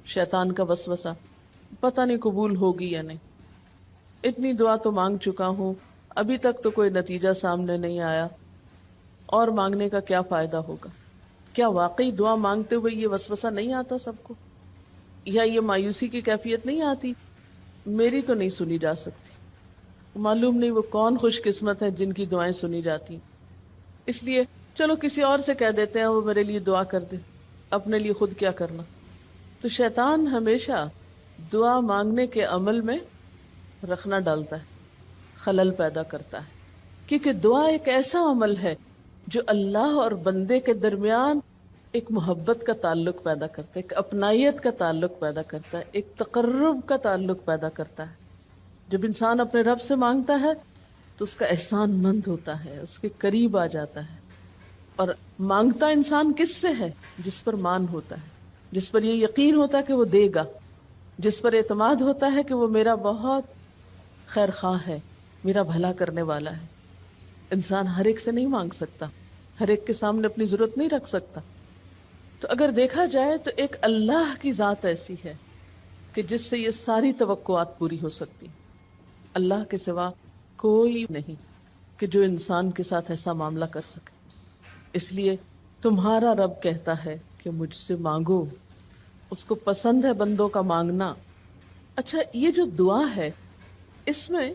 شیطان کا وسوسہ، پتہ نہیں قبول ہوگی یا نہیں، اتنی دعا تو مانگ چکا ہوں، ابھی تک تو کوئی نتیجہ سامنے نہیں آیا، اور مانگنے کا کیا فائدہ ہوگا؟ کیا واقعی دعا مانگتے ہوئے یہ وسوسہ نہیں آتا سب کو؟ یا یہ مایوسی کی کیفیت نہیں آتی، میری تو نہیں سنی جا سکتی؟ معلوم نہیں وہ کون خوش قسمت ہیں جن کی دعائیں سنی جاتی، اس لیے چلو کسی اور سے کہہ دیتے ہیں وہ میرے لیے دعا کر دے، اپنے لیے خود کیا کرنا۔ تو شیطان ہمیشہ دعا مانگنے کے عمل میں رخنا ڈالتا ہے، خلل پیدا کرتا ہے، کیونکہ دعا ایک ایسا عمل ہے جو اللہ اور بندے کے درمیان ایک محبت کا تعلق پیدا کرتا ہے، ایک اپنائیت کا تعلق پیدا کرتا ہے، ایک تقرب کا تعلق پیدا کرتا ہے۔ جب انسان اپنے رب سے مانگتا ہے تو اس کا احسان مند ہوتا ہے، اس کے قریب آ جاتا ہے، اور مانگتا انسان کس سے ہے؟ جس پر مان ہوتا ہے، جس پر یہ یقین ہوتا ہے کہ وہ دے گا، جس پر اعتماد ہوتا ہے کہ وہ میرا بہت خیر خواہ ہے، میرا بھلا کرنے والا ہے۔ انسان ہر ایک سے نہیں مانگ سکتا، ہر ایک کے سامنے اپنی ضرورت نہیں رکھ سکتا۔ تو اگر دیکھا جائے تو ایک اللہ کی ذات ایسی ہے کہ جس سے یہ ساری توقعات پوری ہو سکتی، اللہ کے سوا کوئی نہیں کہ جو انسان کے ساتھ ایسا معاملہ کر سکے۔ اس لیے تمہارا رب کہتا ہے کہ مجھ سے مانگو، اس کو پسند ہے بندوں کا مانگنا۔ اچھا، یہ جو دعا ہے اس میں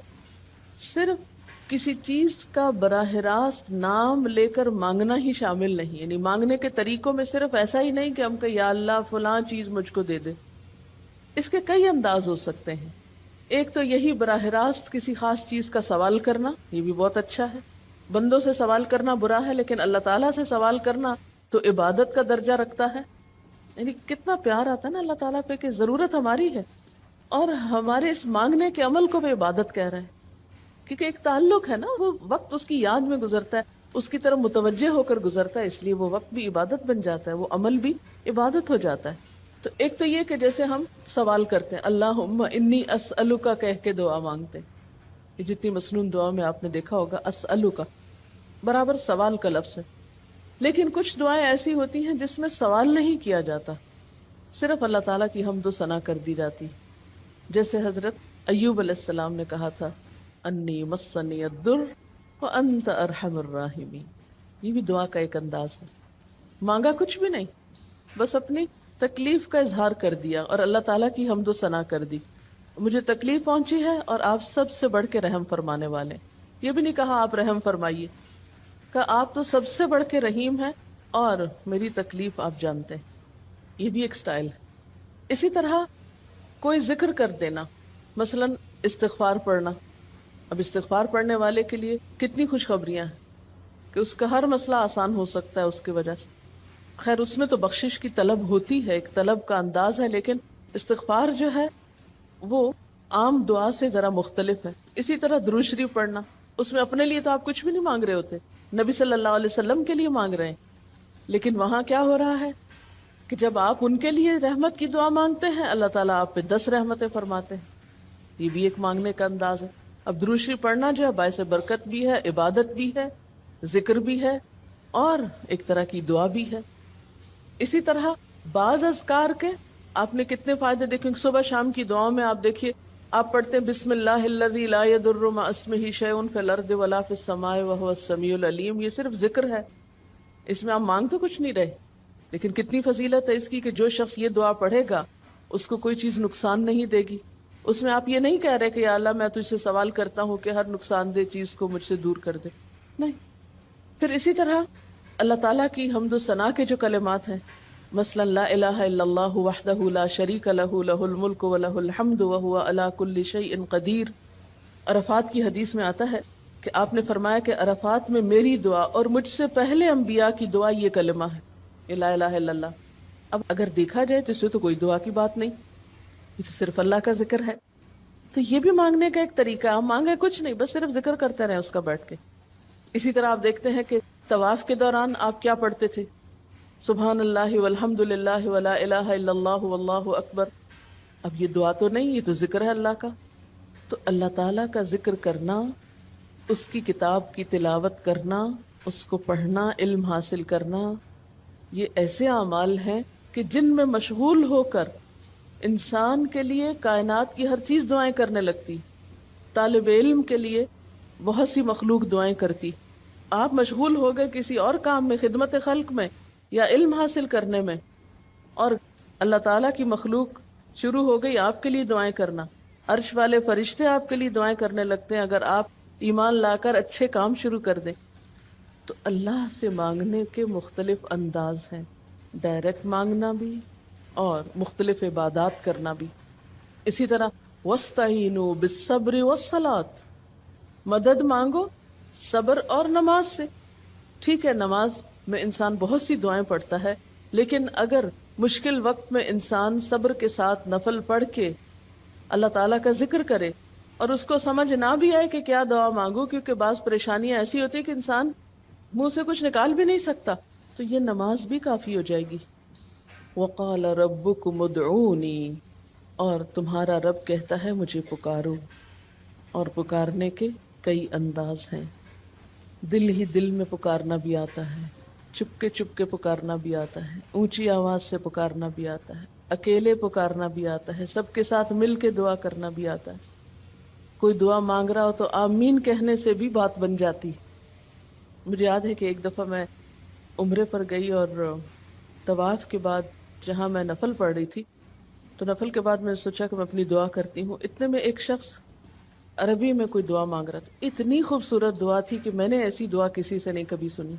صرف کسی چیز کا براہ راست نام لے کر مانگنا ہی شامل نہیں، یعنی مانگنے کے طریقوں میں صرف ایسا ہی نہیں کہ ہم کہ یا اللہ فلاں چیز مجھ کو دے دے۔ اس کے کئی انداز ہو سکتے ہیں۔ ایک تو یہی براہ راست کسی خاص چیز کا سوال کرنا، یہ بھی بہت اچھا ہے۔ بندوں سے سوال کرنا برا ہے، لیکن اللہ تعالیٰ سے سوال کرنا تو عبادت کا درجہ رکھتا ہے۔ یعنی کتنا پیار آتا ہے نا اللہ تعالیٰ پہ کہ ضرورت ہماری ہے اور ہمارے اس مانگنے کے عمل کو بھی عبادت کہہ رہے ہیں، کیونکہ ایک تعلق ہے نا، وہ وقت اس کی یاد میں گزرتا ہے، اس کی طرف متوجہ ہو کر گزرتا ہے، اس لیے وہ وقت بھی عبادت بن جاتا ہے، وہ عمل بھی عبادت ہو جاتا ہے۔ تو ایک تو یہ کہ جیسے ہم سوال کرتے ہیں اللہم انی اسألک کہہ کے دعا مانگتے ہیں، یہ جتنی مسنون دعا میں آپ نے دیکھا ہوگا اسألک برابر سوال کا لفظ ہے۔ لیکن کچھ دعائیں ایسی ہوتی ہیں جس میں سوال نہیں کیا جاتا، صرف اللہ تعالیٰ کی حمد و ثنا کر دی جاتی، جیسے حضرت ایوب علیہ السلام نے کہا تھا انی مسنی الضر وانت ارحم الراحمین۔ یہ بھی دعا کا ایک انداز ہے، مانگا کچھ بھی نہیں، بس اپنی تکلیف کا اظہار کر دیا اور اللہ تعالیٰ کی حمد و ثنا کر دی، مجھے تکلیف پہنچی ہے اور آپ سب سے بڑھ کے رحم فرمانے والے۔ یہ بھی نہیں کہا آپ رحم فرمائیے، کہ آپ تو سب سے بڑھ کے رحیم ہیں اور میری تکلیف آپ جانتے ہیں۔ یہ بھی ایک سٹائل ہے۔ اسی طرح کوئی ذکر کر دینا، مثلا استغفار پڑھنا۔ اب استغفار پڑھنے والے کے لیے کتنی خوشخبریاں ہیں کہ اس کا ہر مسئلہ آسان ہو سکتا ہے اس کی وجہ سے۔ خیر اس میں تو بخشش کی طلب ہوتی ہے، ایک طلب کا انداز ہے، لیکن استغفار جو ہے وہ عام دعا سے ذرا مختلف ہے۔ اسی طرح درود شریف پڑھنا، اس میں اپنے لیے تو آپ کچھ بھی نہیں مانگ رہے ہوتے، نبی صلی اللہ علیہ وسلم کے لیے مانگ رہے ہیں، لیکن وہاں کیا ہو رہا ہے کہ جب آپ ان کے لیے رحمت کی دعا مانگتے ہیں اللہ تعالیٰ آپ پہ 10 رحمتیں فرماتے ہیں۔ یہ بھی ایک مانگنے کا انداز ہے۔ اب درود شریف پڑھنا جو ہے باعث برکت بھی ہے، عبادت بھی ہے، ذکر بھی ہے اور ایک طرح کی دعا بھی ہے۔ اسی طرح بعض اذکار کے آپ نے کتنے فائدے دیکھیں، صبح شام کی دعاؤں میں آپ دیکھیے آپ پڑھتے ہیں بسم اللہ الذی لا یضر مع اسمہ شیء فی الارض ولا فی السماء وهو السمیع العلیم۔ یہ صرف ذکر ہے، اس میں آپ مانگ تو کچھ نہیں رہے، لیکن کتنی فضیلت ہے اس کی کہ جو شخص یہ دعا پڑھے گا اس کو کوئی چیز نقصان نہیں دے گی۔ اس میں آپ یہ نہیں کہہ رہے کہ یا اللہ میں تجھ سے سوال کرتا ہوں کہ ہر نقصان دہ چیز کو مجھ سے دور کر دے، نہیں۔ پھر اسی طرح اللہ تعالیٰ کی حمد و ثنا کے جو کلمات ہیں، مثلا لا الہ الا اللہ وحدہ لا شریک لہ لہ الملک ولہ الحمد وہو علی کل شیء قدیر۔ عرفات کی حدیث میں آتا ہے کہ آپ نے فرمایا کہ عرفات میں میری دعا اور مجھ سے پہلے انبیاء کی دعا یہ کلمہ ہے، یہ لا الہ الا اللہ۔ اب اگر دیکھا جائے تو اس سے تو کوئی دعا کی بات نہیں، یہ تو صرف اللہ کا ذکر ہے۔ تو یہ بھی مانگنے کا ایک طریقہ ہے، ہم مانگے کچھ نہیں، بس صرف ذکر کرتے رہیں اس کا بیٹھ کے۔ اسی طرح آپ دیکھتے ہیں کہ طواف کے دوران آپ کیا پڑھتے تھے، سبحان اللہ والحمد للہ ولا الہ الا اللہ واللہ اکبر۔ اب یہ دعا تو نہیں، یہ تو ذکر ہے اللہ کا۔ تو اللہ تعالیٰ کا ذکر کرنا، اس کی کتاب کی تلاوت کرنا، اس کو پڑھنا، علم حاصل کرنا، یہ ایسے اعمال ہیں کہ جن میں مشغول ہو کر انسان کے لیے کائنات کی ہر چیز دعائیں کرنے لگتی، طالب علم کے لیے بہت سی مخلوق دعائیں کرتی. آپ مشغول ہو گئے کسی اور کام میں، خدمت خلق میں یا علم حاصل کرنے میں، اور اللہ تعالیٰ کی مخلوق شروع ہو گئی آپ کے لیے دعائیں کرنا. عرش والے فرشتے آپ کے لیے دعائیں کرنے لگتے ہیں اگر آپ ایمان لا کر اچھے کام شروع کر دیں. تو اللہ سے مانگنے کے مختلف انداز ہیں، ڈائریکٹ مانگنا بھی اور مختلف عبادات کرنا بھی. اسی طرح وَاسْتَعِينُوا بِالصَّبْرِ وَالصَّلَاةِ، مدد مانگو صبر اور نماز سے. ٹھیک ہے، نماز میں انسان بہت سی دعائیں پڑھتا ہے، لیکن اگر مشکل وقت میں انسان صبر کے ساتھ نفل پڑھ کے اللہ تعالیٰ کا ذکر کرے اور اس کو سمجھ نہ بھی آئے کہ کیا دعا مانگو، کیونکہ بعض پریشانیاں ایسی ہوتی کہ انسان منہ سے کچھ نکال بھی نہیں سکتا، تو یہ نماز بھی کافی ہو جائے گی. وَقَالَ رَبُّكُمُ ادْعُونِي، اور تمہارا رب کہتا ہے مجھے پکارو. اور پکارنے کے کئی انداز ہیں. دل ہی دل میں پکارنا بھی آتا ہے، چپ کے پکارنا بھی آتا ہے، اونچی آواز سے پکارنا بھی آتا ہے، اکیلے پکارنا بھی آتا ہے، سب کے ساتھ مل کے دعا کرنا بھی آتا ہے. کوئی دعا مانگ رہا ہو تو آمین کہنے سے بھی بات بن جاتی. مجھے یاد ہے کہ ایک دفعہ میں عمرے پر گئی اور طواف کے بعد جہاں میں نفل پڑھ رہی تھی، تو نفل کے بعد میں نے سوچا کہ میں اپنی دعا کرتی ہوں. اتنے میں ایک شخص عربی میں کوئی دعا مانگ رہا تھا. اتنی خوبصورت دعا تھی کہ میں نے ایسی دعا کسی سے نہیں کبھی سنی،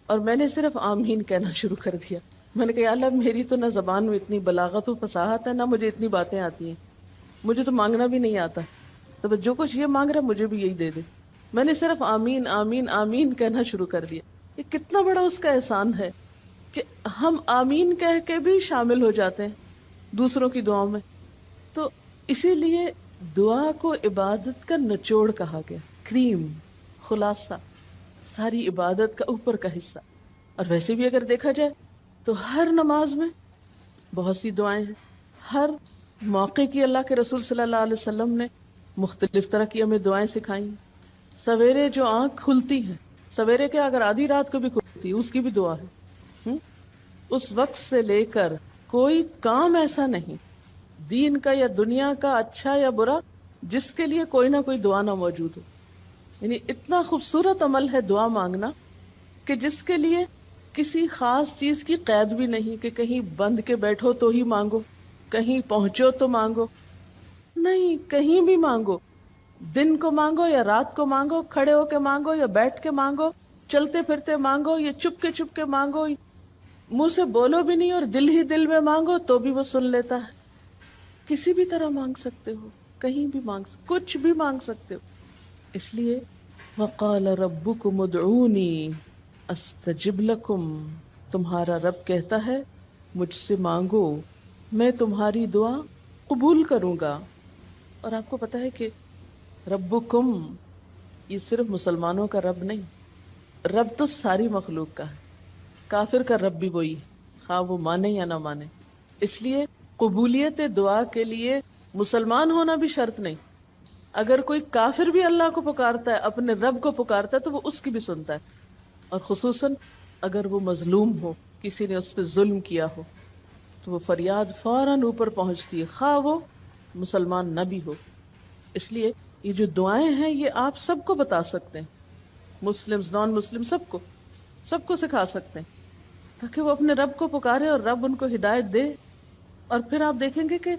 اور میں نے صرف آمین کہنا شروع کر دیا. میں نے کہا یا اللہ، میری تو نہ زبان میں اتنی بلاغت و فصاحت ہے، نہ مجھے اتنی باتیں آتی ہیں، مجھے تو مانگنا بھی نہیں آتا، تو بس جو کچھ یہ مانگ رہا ہے مجھے بھی یہی دے دے. میں نے صرف آمین آمین آمین کہنا شروع کر دیا. یہ کتنا بڑا اس کا احسان ہے کہ ہم آمین کہہ کے بھی شامل ہو جاتے ہیں دوسروں کی دعاؤں میں. تو اسی لیے دعا کو عبادت کا نچوڑ کہا گیا، کریم، خلاصہ، ساری عبادت کا اوپر کا حصہ. اور ویسے بھی اگر دیکھا جائے تو ہر نماز میں بہت سی دعائیں ہیں. ہر موقع کی اللہ کے رسول صلی اللہ علیہ وسلم نے مختلف طرح کی ہمیں دعائیں سکھائیں. سویرے جو آنکھ کھلتی ہے، سویرے کے اگر آدھی رات کو بھی کھلتی ہے، اس کی بھی دعا ہے. اس وقت سے لے کر کوئی کام ایسا نہیں دین کا یا دنیا کا، اچھا یا برا، جس کے لیے کوئی نہ کوئی دعا نہ موجود ہو. یعنی اتنا خوبصورت عمل ہے دعا مانگنا کہ جس کے لیے کسی خاص چیز کی قید بھی نہیں کہ کہیں بند کے بیٹھو تو ہی مانگو، کہیں پہنچو تو مانگو. نہیں، کہیں بھی مانگو، دن کو مانگو یا رات کو مانگو، کھڑے ہو کے مانگو یا بیٹھ کے مانگو، چلتے پھرتے مانگو یا چپ کے مانگو، منہ سے بولو بھی نہیں اور دل ہی دل میں مانگو تو بھی وہ سن لیتا ہے. کسی بھی طرح مانگ سکتے ہو، کہیں بھی مانگ سکتے، کچھ بھی مانگ سکتے ہو. اس لیے وقال ربکم ادعونی استجب لکم، تمہارا رب کہتا ہے مجھ سے مانگو، میں تمہاری دعا قبول کروں گا. اور آپ کو پتا ہے کہ ربکم یہ صرف مسلمانوں کا رب نہیں، رب تو ساری مخلوق کا ہے. کافر کا رب بھی وہی، خواہ وہ مانے یا نہ مانے. اس لیے قبولیت دعا کے لیے مسلمان ہونا بھی شرط نہیں. اگر کوئی کافر بھی اللہ کو پکارتا ہے، اپنے رب کو پکارتا ہے، تو وہ اس کی بھی سنتا ہے. اور خصوصاً اگر وہ مظلوم ہو، کسی نے اس پہ ظلم کیا ہو، تو وہ فریاد فوراً اوپر پہنچتی ہے، خواہ وہ مسلمان نہ بھی ہو. اس لیے یہ جو دعائیں ہیں یہ آپ سب کو بتا سکتے ہیں، مسلم نان مسلم سب کو سکھا سکتے ہیں، تاکہ وہ اپنے رب کو پکارے اور رب ان کو ہدایت دے. اور پھر آپ دیکھیں گے کہ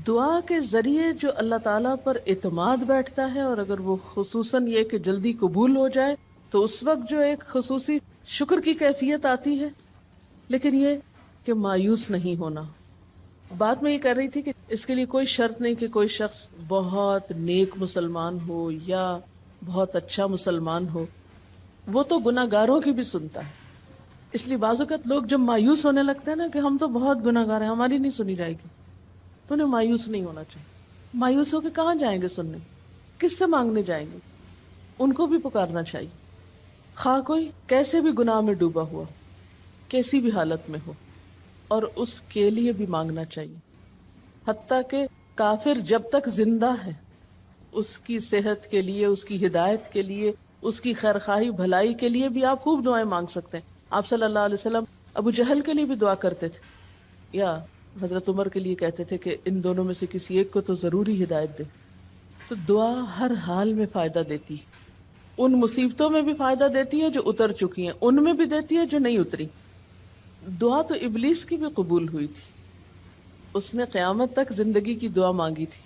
دعا کے ذریعے جو اللہ تعالیٰ پر اعتماد بیٹھتا ہے، اور اگر وہ خصوصاً یہ کہ جلدی قبول ہو جائے، تو اس وقت جو ایک خصوصی شکر کی کیفیت آتی ہے. لیکن یہ کہ مایوس نہیں ہونا. بات میں یہ کر رہی تھی کہ اس کے لیے کوئی شرط نہیں کہ کوئی شخص بہت نیک مسلمان ہو یا بہت اچھا مسلمان ہو، وہ تو گناہ گاروں کی بھی سنتا ہے. اس لیے بعض اوقات لوگ جب مایوس ہونے لگتے ہیں نا کہ ہم تو بہت گناہ گار ہیں، ہماری نہیں سنی جائے گی، تو انہیں مایوس نہیں ہونا چاہیے. مایوس ہو کے کہاں جائیں گے سننے؟ کس سے مانگنے جائیں گے؟ ان کو بھی پکارنا چاہیے، خواہ کوئی کیسے بھی گناہ میں ڈوبا ہوا، کیسی بھی حالت میں ہو، اور اس کے لیے بھی مانگنا چاہیے. حتیٰ کہ کافر جب تک زندہ ہے، اس کی صحت کے لیے، اس کی ہدایت کے لیے، اس کی خیرخواہی بھلائی کے لیے بھی آپ خوب دعائیں مانگ سکتے ہیں. آپ صلی اللہ علیہ وسلم ابو جہل کے لیے بھی دعا کرتے تھے، یا حضرت عمر کے لیے کہتے تھے کہ ان دونوں میں سے کسی ایک کو تو ضروری ہدایت دے. تو دعا ہر حال میں فائدہ دیتی، ان مصیبتوں میں بھی فائدہ دیتی ہے جو اتر چکی ہیں، ان میں بھی دیتی ہے جو نہیں اتری. دعا تو ابلیس کی بھی قبول ہوئی تھی، اس نے قیامت تک زندگی کی دعا مانگی تھی،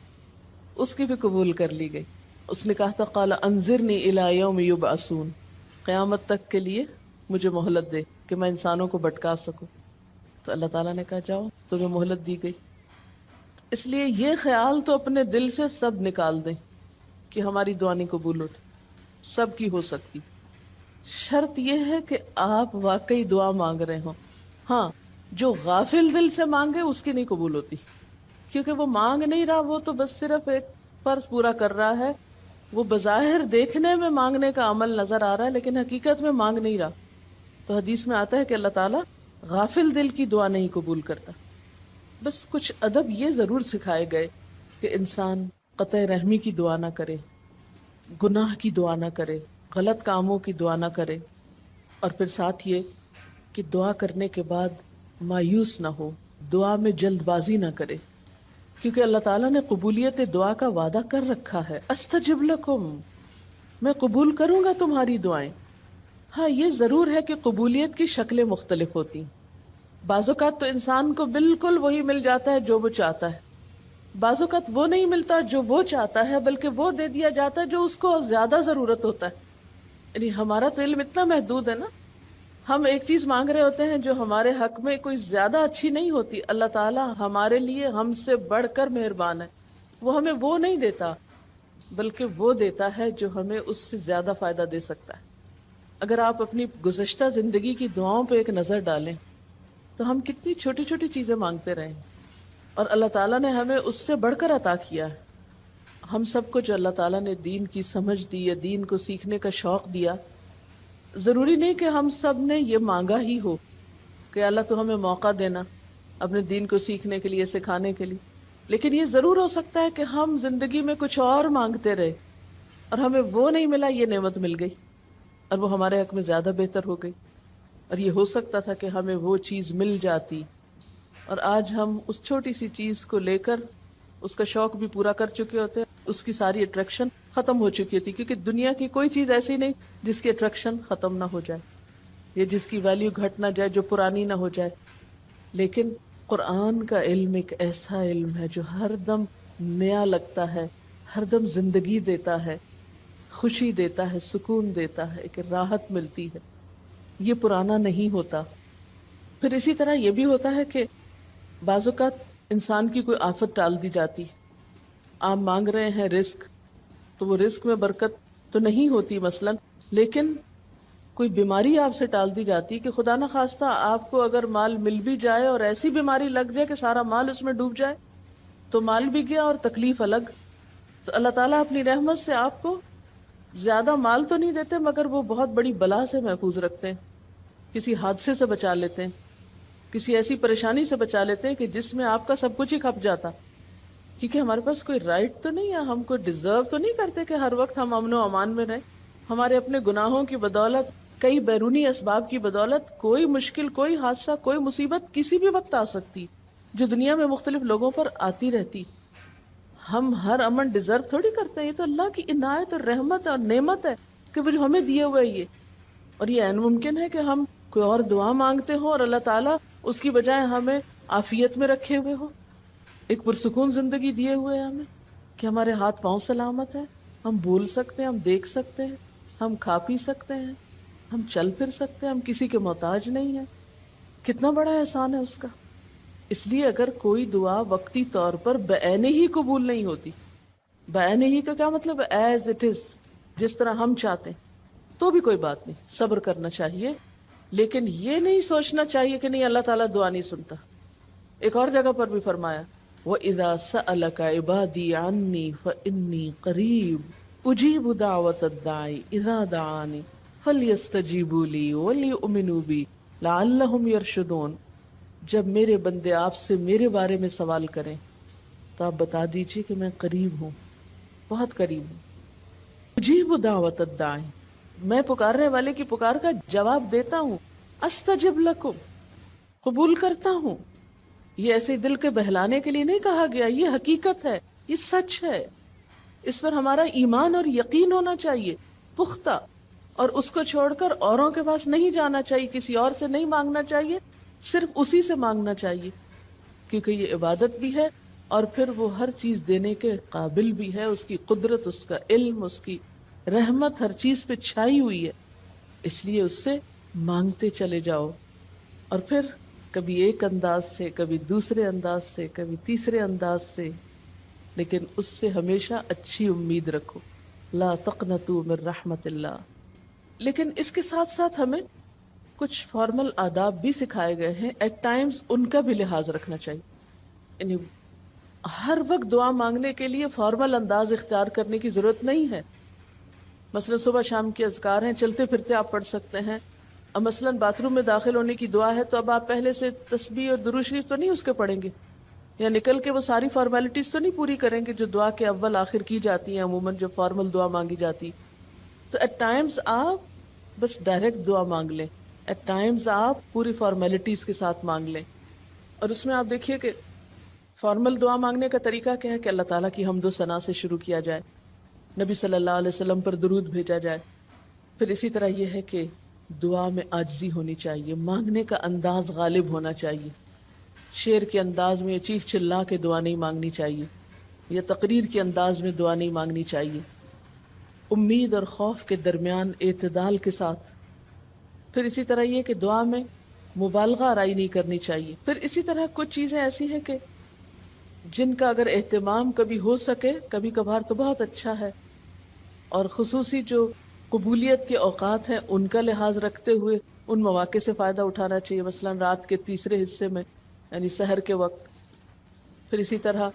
اس کی بھی قبول کر لی گئی. اس نے کہا تھا قال انظرنی الی یوم یبعثون، قیامت تک کے لیے مجھے مہلت دے کہ میں انسانوں کو بھٹکا سکوں. تو اللہ تعالیٰ نے کہا جاؤ، تمہیں مہلت دی گئی. اس لیے یہ خیال تو اپنے دل سے سب نکال دیں کہ ہماری دعا نہیں قبول ہوتی، سب کی ہو سکتی. شرط یہ ہے کہ آپ واقعی دعا مانگ رہے ہوں. ہاں، جو غافل دل سے مانگے اس کی نہیں قبول ہوتی، کیونکہ وہ مانگ نہیں رہا، وہ تو بس صرف ایک فرض پورا کر رہا ہے. وہ بظاہر دیکھنے میں مانگنے کا عمل نظر آ رہا ہے لیکن حقیقت میں مانگ نہیں رہا. تو حدیث میں آتا ہے کہ اللہ تعالیٰ غافل دل کی دعا نہیں قبول کرتا. بس کچھ ادب یہ ضرور سکھائے گئے کہ انسان قطع رحمی کی دعا نہ کرے، گناہ کی دعا نہ کرے، غلط کاموں کی دعا نہ کرے، اور پھر ساتھ یہ کہ دعا کرنے کے بعد مایوس نہ ہو، دعا میں جلد بازی نہ کرے، کیونکہ اللہ تعالیٰ نے قبولیت دعا کا وعدہ کر رکھا ہے. استجب لکم، میں قبول کروں گا تمہاری دعائیں. ہاں، یہ ضرور ہے کہ قبولیت کی شکلیں مختلف ہوتی ہیں. بعض اوقات تو انسان کو بالکل وہی مل جاتا ہے جو وہ چاہتا ہے، بعض اوقات وہ نہیں ملتا جو وہ چاہتا ہے، بلکہ وہ دے دیا جاتا ہے جو اس کو زیادہ ضرورت ہوتا ہے. یعنی ہمارا تو علم اتنا محدود ہے نا، ہم ایک چیز مانگ رہے ہوتے ہیں جو ہمارے حق میں کوئی زیادہ اچھی نہیں ہوتی. اللہ تعالیٰ ہمارے لیے ہم سے بڑھ کر مہربان ہے، وہ ہمیں وہ نہیں دیتا بلکہ وہ دیتا ہے جو ہمیں اس سے زیادہ فائدہ دے سکتا ہے. اگر آپ اپنی گزشتہ زندگی کی دعاؤں پہ ایک نظر ڈالیں تو ہم کتنی چھوٹی چھوٹی چیزیں مانگتے رہے ہیں اور اللہ تعالیٰ نے ہمیں اس سے بڑھ کر عطا کیا ہے. ہم سب کو جو اللہ تعالیٰ نے دین کی سمجھ دی یا دین کو سیکھنے کا شوق دیا، ضروری نہیں کہ ہم سب نے یہ مانگا ہی ہو کہ اللہ تو ہمیں موقع دینا اپنے دین کو سیکھنے کے لیے، سکھانے کے لیے. لیکن یہ ضرور ہو سکتا ہے کہ ہم زندگی میں کچھ اور مانگتے رہے اور ہمیں وہ نہیں ملا، یہ نعمت مل گئی اور وہ ہمارے حق میں زیادہ بہتر ہو گئی. اور یہ ہو سکتا تھا کہ ہمیں وہ چیز مل جاتی اور آج ہم اس چھوٹی سی چیز کو لے کر اس کا شوق بھی پورا کر چکے ہوتے، اس کی ساری اٹریکشن ختم ہو چکی تھی. کیونکہ دنیا کی کوئی چیز ایسی نہیں جس کی اٹریکشن ختم نہ ہو جائے یا جس کی ویلیو گھٹ نہ جائے، جو پرانی نہ ہو جائے. لیکن قرآن کا علم ایک ایسا علم ہے جو ہر دم نیا لگتا ہے، ہر دم زندگی دیتا ہے، خوشی دیتا ہے، سکون دیتا ہے، ایک راحت ملتی ہے. یہ پرانا نہیں ہوتا. پھر اسی طرح یہ بھی ہوتا ہے کہ بعض اوقات انسان کی کوئی آفت ٹال دی جاتی. آپ مانگ رہے ہیں رزق، تو وہ رزق میں برکت تو نہیں ہوتی مثلاً، لیکن کوئی بیماری آپ سے ٹال دی جاتی کہ خدا نہ خواستہ آپ کو اگر مال مل بھی جائے اور ایسی بیماری لگ جائے کہ سارا مال اس میں ڈوب جائے تو مال بھی گیا اور تکلیف الگ. تو اللہ تعالیٰ اپنی رحمت سے آپ کو زیادہ مال تو نہیں دیتے مگر وہ بہت بڑی بلا سے محفوظ رکھتے ہیں، کسی حادثے سے بچا لیتے ہیں، کسی ایسی پریشانی سے بچا لیتے ہیں کہ جس میں آپ کا سب کچھ ہی کھپ جاتا. کیونکہ ہمارے پاس کوئی رائٹ تو نہیں ہے، ہم کو ڈیزرو تو نہیں کرتے کہ ہر وقت ہم امن و امان میں رہیں. ہمارے اپنے گناہوں کی بدولت، کئی بیرونی اسباب کی بدولت کوئی مشکل، کوئی حادثہ، کوئی مصیبت کسی بھی وقت آ سکتی جو دنیا میں مختلف لوگوں پر آتی رہتی. ہم ہر امن ڈیزرو تھوڑی کرتے ہیں، یہ تو اللہ کی عنایت اور رحمت اور نعمت ہے کہ وہ جو ہمیں دیے ہوئے یہ. اور یہ عین ممکن ہے کہ ہم کوئی اور دعا مانگتے ہوں اور اللہ تعالیٰ اس کی بجائے ہمیں عافیت میں رکھے ہوئے ہو، ایک پرسکون زندگی دیے ہوئے ہیں ہمیں کہ ہمارے ہاتھ پاؤں سلامت ہیں، ہم بول سکتے ہیں، ہم دیکھ سکتے ہیں، ہم کھا پی سکتے ہیں، ہم چل پھر سکتے ہیں، ہم کسی کے محتاج نہیں ہیں. کتنا بڑا احسان ہے اس کا. اس لیے اگر کوئی دعا وقتی طور پر بعین ہی قبول نہیں ہوتی، بعین ہی کا کیا مطلب، ایز اٹ از، جس طرح ہم چاہتے ہیں، تو بھی کوئی بات نہیں، صبر کرنا چاہیے. لیکن یہ نہیں سوچنا چاہیے کہ نہیں اللہ تعالیٰ دعا نہیں سنتا. ایک اور جگہ پر بھی فرمایا وَإِذَا سَأَلَكَ عِبَادِي عَنِّي فَإِنِّي قَرِيبٌ أُجِيبُ دَعْوَةَ الدَّاعِ إِذَا دَعَانِ فَلْيَسْتَجِيبُوا لِي وَلْيُؤْمِنُوا بِي لَعَلَّهُمْ يَرْشُدُونَ. جب میرے بندے آپ سے میرے بارے میں سوال کریں تو آپ بتا دیجئے کہ میں قریب ہوں، بہت قریب ہوں. اجیب دعوت الداعی، میں پکارنے والے کی پکار کا جواب دیتا ہوں. استجب لکم، قبول کرتا ہوں. یہ ایسے دل کے بہلانے کے لیے نہیں کہا گیا، یہ حقیقت ہے، یہ سچ ہے، اس پر ہمارا ایمان اور یقین ہونا چاہیے پختہ، اور اس کو چھوڑ کر اوروں کے پاس نہیں جانا چاہیے، کسی اور سے نہیں مانگنا چاہیے، صرف اسی سے مانگنا چاہیے، کیونکہ یہ عبادت بھی ہے اور پھر وہ ہر چیز دینے کے قابل بھی ہے، اس کی قدرت، اس کا علم، اس کی رحمت ہر چیز پہ چھائی ہوئی ہے، اس لیے اس سے مانگتے چلے جاؤ، اور پھر کبھی ایک انداز سے، کبھی دوسرے انداز سے، کبھی تیسرے انداز سے، لیکن اس سے ہمیشہ اچھی امید رکھو، لا تقنطوا من رحمت اللہ۔ لیکن اس کے ساتھ ساتھ ہمیں کچھ فارمل آداب بھی سکھائے گئے ہیں، ایٹ ٹائمز ان کا بھی لحاظ رکھنا چاہیے، یعنی ہر وقت دعا مانگنے کے لیے فارمل انداز اختیار کرنے کی ضرورت نہیں ہے۔ مثلا صبح شام کے اذکار ہیں، چلتے پھرتے آپ پڑھ سکتے ہیں، اب مثلا باتھ روم میں داخل ہونے کی دعا ہے تو اب آپ پہلے سے تسبیح اور درود شریف تو نہیں اس کے پڑھیں گے، یا نکل کے وہ ساری فارمیلٹیز تو نہیں پوری کریں گے جو دعا کے اول آخر کی جاتی ہیں عموماً جب فارمل دعا مانگی جاتی۔ تو ایٹ ٹائمز آپ بس ڈائریکٹ دعا مانگ لیں، ایٹ ٹائمز آپ پوری فارمیلٹیز کے ساتھ مانگ لیں، اور اس میں آپ دیکھیے کہ فارمل دعا مانگنے کا طریقہ کیا ہے کہ اللہ تعالیٰ کی حمد و ثنا سے شروع کیا جائے، نبی صلی اللہ علیہ وسلم پر درود بھیجا جائے، پھر اسی طرح یہ ہے کہ دعا میں عاجزی ہونی چاہیے، مانگنے کا انداز غالب ہونا چاہیے، شعر کے انداز میں چیخ چلا کے دعا نہیں مانگنی چاہیے، یا تقریر کے انداز میں دعا نہیں مانگنی چاہیے، امید اور خوف کے درمیان اعتدال کے ساتھ، پھر اسی طرح یہ کہ دعا میں مبالغہ آرائی نہیں کرنی چاہیے، پھر اسی طرح کچھ چیزیں ایسی ہیں کہ جن کا اگر اہتمام کبھی ہو سکے، کبھی کبھار تو بہت اچھا ہے، اور خصوصی جو قبولیت کے اوقات ہیں ان کا لحاظ رکھتے ہوئے ان مواقع سے فائدہ اٹھانا چاہیے، مثلا رات کے تیسرے حصے میں یعنی سحر کے وقت، پھر اسی طرح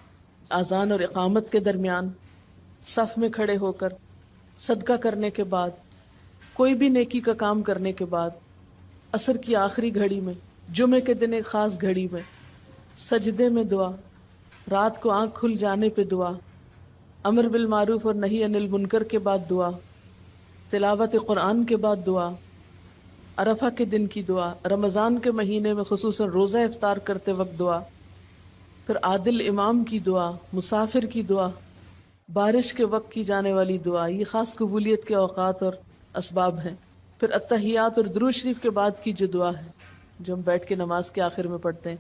اذان اور اقامت کے درمیان، صف میں کھڑے ہو کر، صدقہ کرنے کے بعد، کوئی بھی نیکی کا کام کرنے کے بعد، عصر کی آخری گھڑی میں، جمعے کے دن ایک خاص گھڑی میں، سجدے میں دعا، رات کو آنکھ کھل جانے پہ دعا، امر بالمعروف اور نہی عن المنکر کے بعد دعا، تلاوت قرآن کے بعد دعا، عرفہ کے دن کی دعا، رمضان کے مہینے میں خصوصاً روزہ افطار کرتے وقت دعا، پھر عادل امام کی دعا، مسافر کی دعا، بارش کے وقت کی جانے والی دعا، یہ خاص قبولیت کے اوقات اور اسباب ہیں، پھر التحیات اور درود شریف کے بعد کی جو دعا ہے جو ہم بیٹھ کے نماز کے آخر میں پڑھتے ہیں،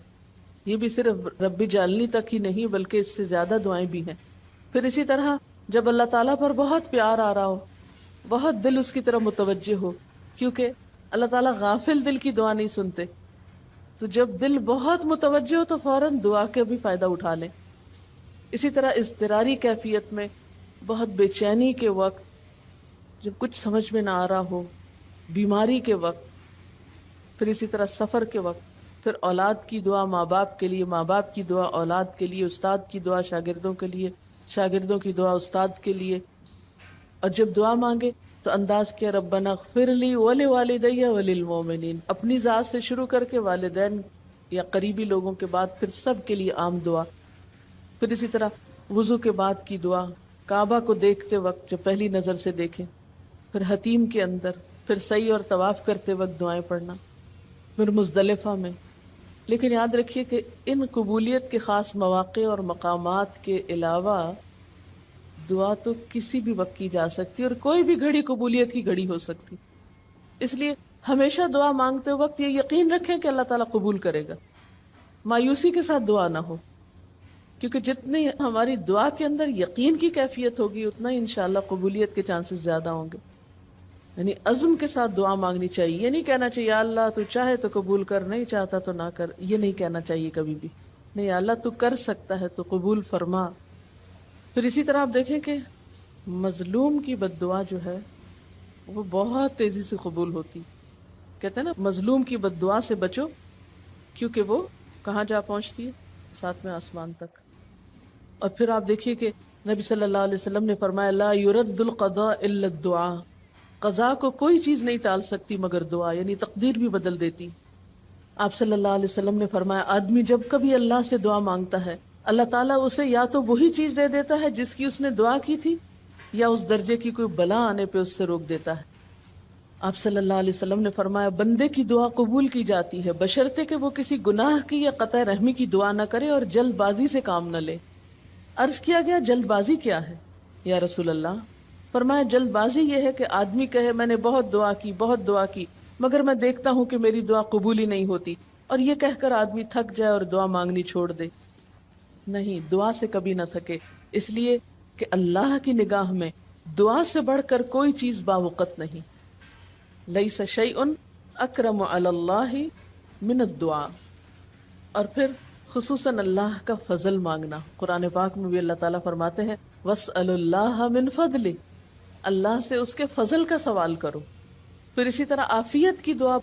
یہ بھی صرف رب جعلنی تک ہی نہیں بلکہ اس سے زیادہ دعائیں بھی ہیں۔ پھر اسی طرح جب اللہ تعالیٰ پر بہت پیار آ رہا ہو، بہت دل اس کی طرف متوجہ ہو، کیونکہ اللہ تعالیٰ غافل دل کی دعا نہیں سنتے، تو جب دل بہت متوجہ ہو تو فوراً دعا کے بھی فائدہ اٹھا لیں۔ اسی طرح اضطراری کیفیت میں، بہت بے چینی کے وقت، جب کچھ سمجھ میں نہ آ رہا ہو، بیماری کے وقت، پھر اسی طرح سفر کے وقت، پھر اولاد کی دعا ماں باپ کے لیے، ماں باپ کی دعا اولاد کے لیے، استاد کی دعا شاگردوں کے لیے، شاگردوں کی دعا استاد کے لیے، اور جب دعا مانگے تو انداز کیا ربنا اغفر لی ولوالدی وللمؤمنین، اپنی ذات سے شروع کر کے والدین یا قریبی لوگوں کے بعد پھر سب کے لیے عام دعا، پھر اسی طرح وضو کے بعد کی دعا، کعبہ کو دیکھتے وقت جب پہلی نظر سے دیکھیں، پھر حتیم کے اندر، پھر سعی اور طواف کرتے وقت دعائیں پڑھنا، پھر مزدلفہ میں۔ لیکن یاد رکھیے کہ ان قبولیت کے خاص مواقع اور مقامات کے علاوہ دعا تو کسی بھی وقت کی جا سکتی اور کوئی بھی گھڑی قبولیت کی گھڑی ہو سکتی، اس لیے ہمیشہ دعا مانگتے وقت یہ یقین رکھیں کہ اللہ تعالیٰ قبول کرے گا، مایوسی کے ساتھ دعا نہ ہو، کیونکہ جتنی ہماری دعا کے اندر یقین کی کیفیت ہوگی اتنا ہی انشاءاللہ قبولیت کے چانسز زیادہ ہوں گے۔ یعنی عزم کے ساتھ دعا مانگنی چاہیے، یہ نہیں کہنا چاہیے اللہ تو چاہے تو قبول کر، نہیں چاہتا تو نہ کر، یہ نہیں کہنا چاہیے کبھی بھی، نہیں اللہ تو کر سکتا ہے تو قبول فرما۔ پھر اسی طرح آپ دیکھیں کہ مظلوم کی بد دعا جو ہے وہ بہت تیزی سے قبول ہوتی، کہتے ہیں نا مظلوم کی بد دعا سے بچو کیونکہ وہ کہاں جا پہنچتی ہے، ساتویں آسمان تک۔ اور پھر آپ دیکھیے کہ نبی صلی اللہ علیہ وسلم نے فرمایا لا يرد القضاء الا الدعاء، قضاء کو کوئی چیز نہیں ٹال سکتی مگر دعا، یعنی تقدیر بھی بدل دیتی۔ آپ صلی اللہ علیہ وسلم نے فرمایا آدمی جب کبھی اللہ سے دعا مانگتا ہے اللہ تعالیٰ اسے یا تو وہی چیز دے دیتا ہے جس کی اس نے دعا کی تھی، یا اس درجے کی کوئی بلا آنے پہ اس سے روک دیتا ہے۔ آپ صلی اللہ علیہ وسلم نے فرمایا بندے کی دعا قبول کی جاتی ہے بشرطے کہ وہ کسی گناہ کی یا قطع رحمی کی دعا نہ کرے اور جلد بازی سے کام نہ لے۔ عرض کیا گیا جلد بازی کیا ہے یا رسول اللہ؟ فرمایا جلد بازی یہ ہے کہ آدمی کہے میں نے بہت دعا کی مگر میں دیکھتا ہوں کہ میری دعا قبول ہی نہیں ہوتی، اور یہ کہہ کر آدمی تھک جائے اور دعا مانگنی چھوڑ دے۔ نہیں، دعا سے کبھی نہ تھکے، اس لیے کہ اللہ کی نگاہ میں دعا سے بڑھ کر کوئی چیز باوقت نہیں۔ لیس شیء اکرم علی اللہ من الدعاء۔ اور پھر خصوصاً اللہ کا فضل مانگنا، قرآن پاک میں بھی اللہ تعالیٰ فرماتے ہیں وَاسْأَلُوا اللَّهَ مِن فَضْلِهِ، اللہ سے اس کے فضل کا سوال کرو۔ پھر اسی طرح عافیت کی دعا